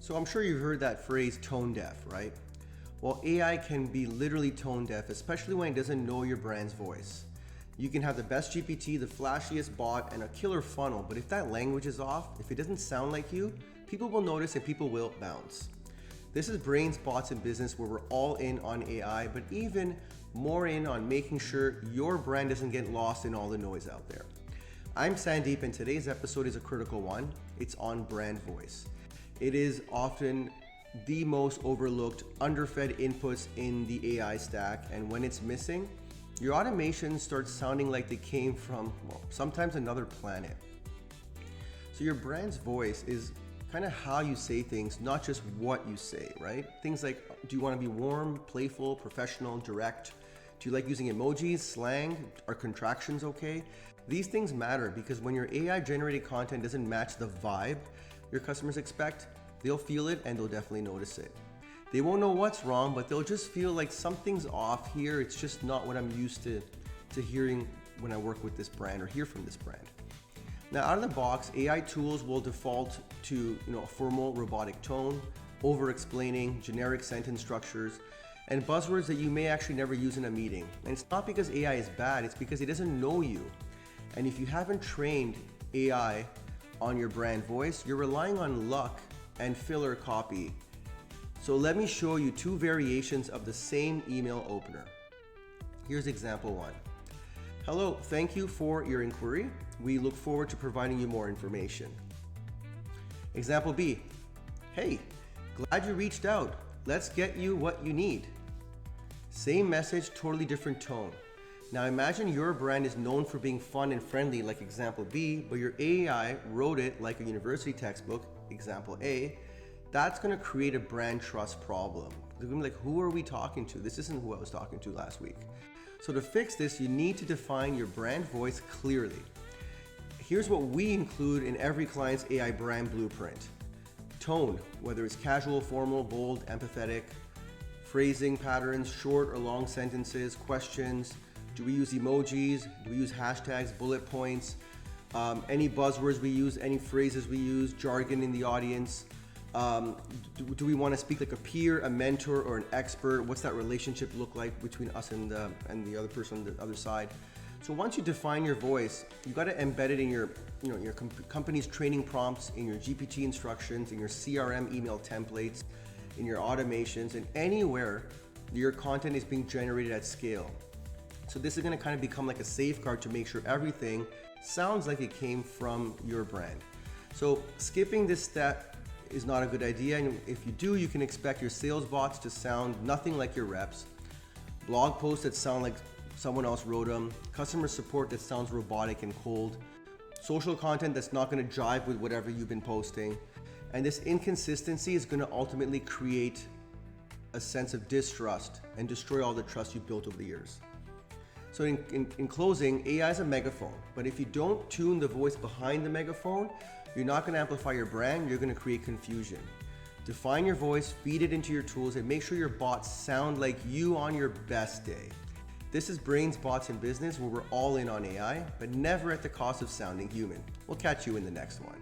So I'm sure you've heard that phrase tone deaf, right? Well, AI can be literally tone deaf, especially when it doesn't know your brand's voice. You can have the best GPT, the flashiest bot, and a killer funnel, but if that language is off, if it doesn't sound like you, people will notice and people will bounce. This is Brains, Bots, and Business, where we're all in on AI, but even more in on making sure your brand doesn't get lost in all the noise out there. I'm Sandeep, and today's episode is a critical one. It's on brand voice. It is often the most overlooked, underfed inputs in the AI stack, and when it's missing, your automation starts sounding like they came from, well, sometimes another planet. So your brand's voice is kind of how you say things, not just what you say, right? Things like, do you want to be warm, playful, professional, direct? Do you like using emojis, slang? Are contractions okay? These things matter because when your AI generated content doesn't match the vibe your customers expect, they'll feel it and they'll definitely notice it. They won't know what's wrong, but they'll just feel like something's off here. It's just not what I'm used to hearing when I work with this brand or hear from this brand. Now, out of the box, AI tools will default to a formal robotic tone, over-explaining, generic sentence structures, and buzzwords that you may actually never use in a meeting. And it's not because AI is bad, it's because it doesn't know you. And if you haven't trained AI on your brand voice, you're relying on luck and filler copy. So let me show you two variations of the same email opener. Here's example one. Hello, thank you for your inquiry. We look forward to providing you more information. Example B. Hey, glad you reached out. Let's get you what you need. Same message, totally different tone. Now imagine your brand is known for being fun and friendly like example B, but your AI wrote it like a university textbook, example A. That's gonna create a brand trust problem. They're gonna be like, who are we talking to? This isn't who I was talking to last week. So to fix this, you need to define your brand voice clearly. Here's what we include in every client's AI brand blueprint. Tone, whether it's casual, formal, bold, empathetic. Phrasing patterns, short or long sentences, questions. Do we use emojis? Do we use hashtags, bullet points? Any buzzwords we use, any phrases we use, jargon in the audience. Do we want to speak like a peer, a mentor, or an expert? What's that relationship look like between us and the other person on the other side? So once you define your voice, you got to embed it in your company's training prompts, in your GPT instructions, in your CRM email templates, in your automations, and anywhere your content is being generated at scale. So this is going to kind of become like a safeguard to make sure everything sounds like it came from your brand. So skipping this step is not a good idea, and if you do, you can expect your sales bots to sound nothing like your reps, blog posts that sound like someone else wrote them, customer support that sounds robotic and cold, social content that's not going to jive with whatever you've been posting, and this inconsistency is going to ultimately create a sense of distrust and destroy all the trust you've built over the years. So in closing, AI is a megaphone, but if you don't tune the voice behind the megaphone, you're not going to amplify your brand, you're going to create confusion. Define your voice, feed it into your tools, and make sure your bots sound like you on your best day. This is Brains, Bots, and Business, where we're all in on AI, but never at the cost of sounding human. We'll catch you in the next one.